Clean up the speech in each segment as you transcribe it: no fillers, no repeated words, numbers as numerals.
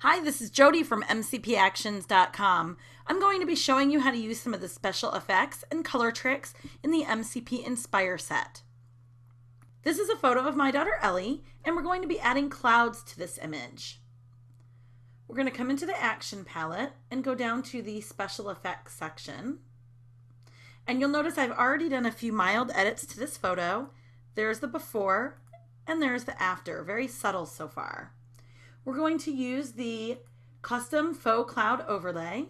Hi, this is Jody from MCPactions.com. I'm going to be showing you how to use some of the special effects and color tricks in the MCP Inspire set. This is a photo of my daughter Ellie, and we're going to be adding clouds to this image. We're going to come into the Action palette and go down to the Special Effects section. And you'll notice I've already done a few mild edits to this photo. There's the before and there's the after, very subtle so far. We're going to use the custom faux cloud overlay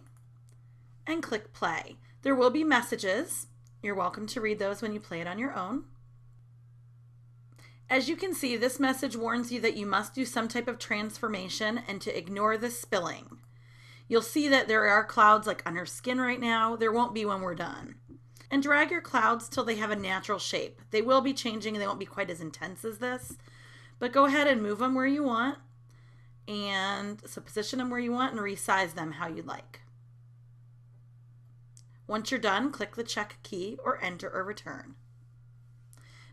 and click play. There will be messages. You're welcome to read those when you play it on your own. As you can see, this message warns you that you must do some type of transformation and to ignore the spilling. You'll see that there are clouds like on her skin right now. There won't be when we're done. And drag your clouds till they have a natural shape. They will be changing and they won't be quite as intense as this, but go ahead and move them where you want. And so position them where you want and resize them how you like. Once you're done, click the check key or enter or return.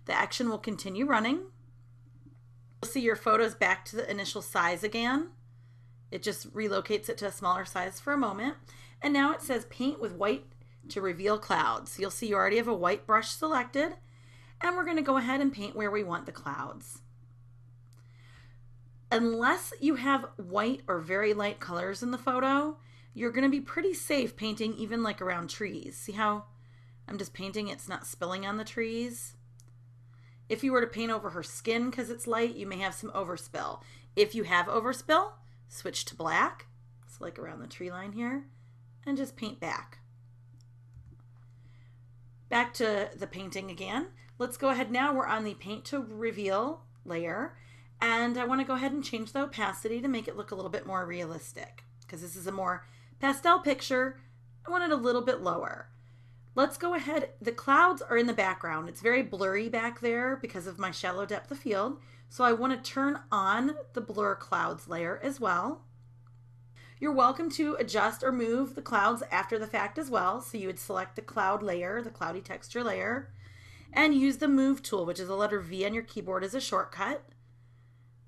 The action will continue running. You'll see your photos back to the initial size again. It just relocates it to a smaller size for a moment. And now it says paint with white to reveal clouds. You'll see you already have a white brush selected, and we're going to go ahead and paint where we want the clouds. Unless you have white or very light colors in the photo, you're going to be pretty safe painting even like around trees. See how I'm just painting, it's not spilling on the trees? If you were to paint over her skin because it's light, you may have some overspill. If you have overspill, switch to black, so like around the tree line here, and just paint back. Back to the painting again. Let's go ahead now, we're on the paint to reveal layer. And I want to go ahead and change the opacity to make it look a little bit more realistic. Because this is a more pastel picture, I want it a little bit lower. Let's go ahead, the clouds are in the background. It's very blurry back there because of my shallow depth of field. So I want to turn on the blur clouds layer as well. You're welcome to adjust or move the clouds after the fact as well. So you would select the cloud layer, the cloudy texture layer, and use the move tool, which is the letter V on your keyboard as a shortcut.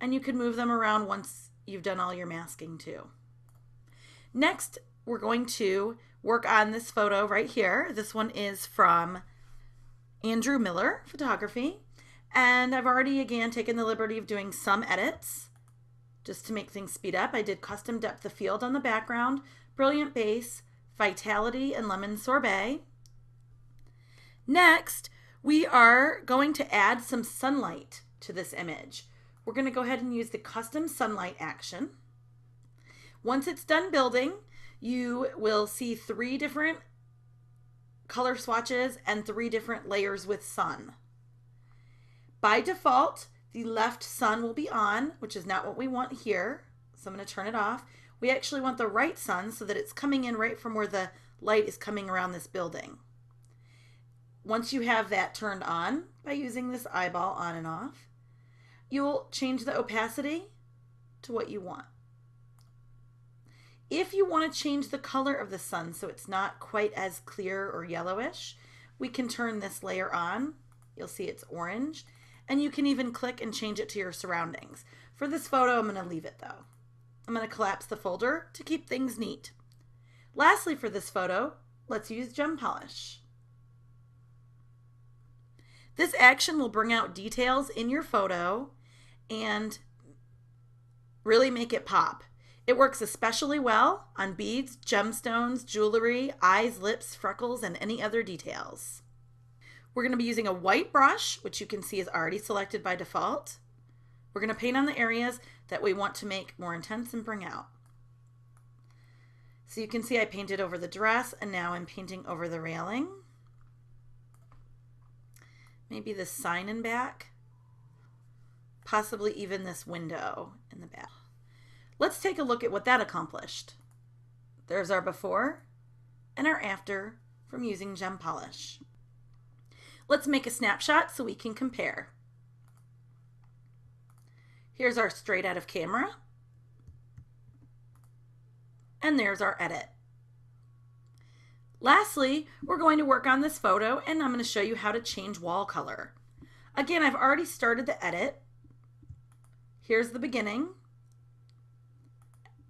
And you can move them around once you've done all your masking too. Next, we're going to work on this photo right here. This one is from Andrew Miller Photography. And I've already, again, taken the liberty of doing some edits just to make things speed up. I did custom depth of field on the background, brilliant base, vitality, and lemon sorbet. Next, we are going to add some sunlight to this image. We're going to go ahead and use the custom sunlight action. Once it's done building, you will see 3 different color swatches and 3 different layers with sun. By default, the left sun will be on, which is not what we want here. So I'm going to turn it off. We actually want the right sun so that it's coming in right from where the light is coming around this building. Once you have that turned on by using this eyeball on and off, you'll change the opacity to what you want. If you want to change the color of the sun so it's not quite as clear or yellowish, we can turn this layer on. You'll see it's orange, and you can even click and change it to your surroundings. For this photo, I'm going to leave it though. I'm going to collapse the folder to keep things neat. Lastly, for this photo, let's use gem polish. This action will bring out details in your photo and really make it pop. It works especially well on beads, gemstones, jewelry, eyes, lips, freckles, and any other details. We're going to be using a white brush, which you can see is already selected by default. We're going to paint on the areas that we want to make more intense and bring out. So you can see I painted over the dress, and now I'm painting over the railing. Maybe the sign in back. Possibly even this window in the back. Let's take a look at what that accomplished. There's our before and our after from using gem polish. Let's make a snapshot so we can compare. Here's our straight out of camera. And there's our edit. Lastly, we're going to work on this photo, and I'm going to show you how to change wall color. Again, I've already started the edit. Here's the beginning.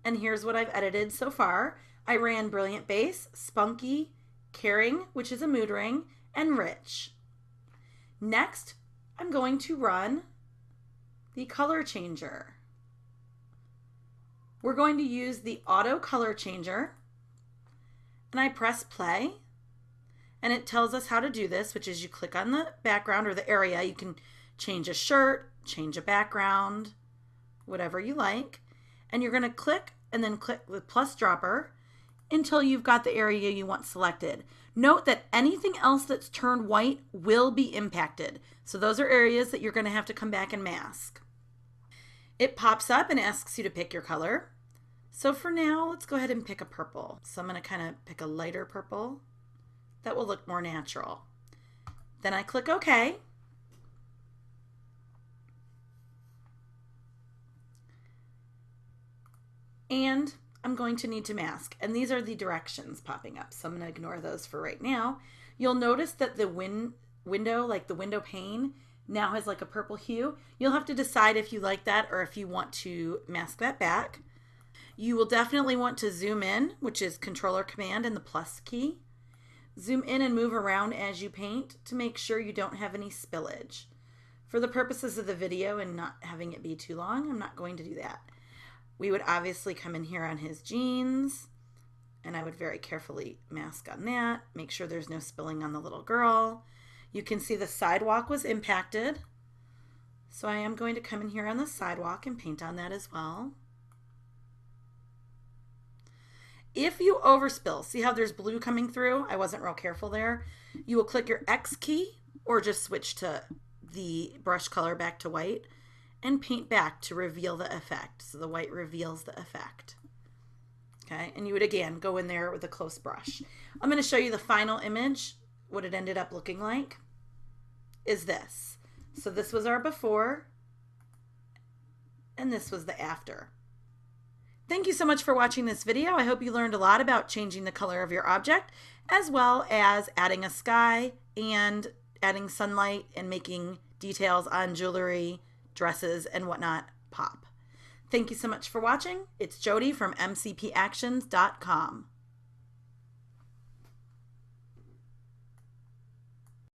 And here's what I've edited so far. I ran Brilliant Base, Spunky, Caring, which is a mood ring, and Rich. Next, I'm going to run the color changer. We're going to use the auto color changer, and I press play, and it tells us how to do this, which is you click on the background or the area. You can change a shirt, change a background, whatever you like, and you're going to click and then click the plus dropper until you've got the area you want selected. Note that anything else that's turned white will be impacted. So those are areas that you're going to have to come back and mask. It pops up and asks you to pick your color. So for now, let's go ahead and pick a purple. So I'm going to kind of pick a lighter purple. That will look more natural. Then I click OK. And I'm going to need to mask. And these are the directions popping up. So I'm going to ignore those for right now. You'll notice that the window, like the window pane, now has like a purple hue. You'll have to decide if you like that or if you want to mask that back. You will definitely want to zoom in, which is Controller Command and the plus key. Zoom in and move around as you paint to make sure you don't have any spillage. For the purposes of the video and not having it be too long, I'm not going to do that. We would obviously come in here on his jeans, and I would very carefully mask on that. Make sure there's no spilling on the little girl. You can see the sidewalk was impacted, so I am going to come in here on the sidewalk and paint on that as well. If you overspill, see how there's blue coming through? I wasn't real careful there. You will click your X key or just switch to the brush color back to white and paint back to reveal the effect. So the white reveals the effect. Okay, and you would again go in there with a close brush. I'm going to show you the final image. What it ended up looking like is this. So this was our before and this was the after. Thank you so much for watching this video. I hope you learned a lot about changing the color of your object, as well as adding a sky and adding sunlight and making details on jewelry, dresses, and whatnot pop. Thank you so much for watching. It's Jody from MCPactions.com.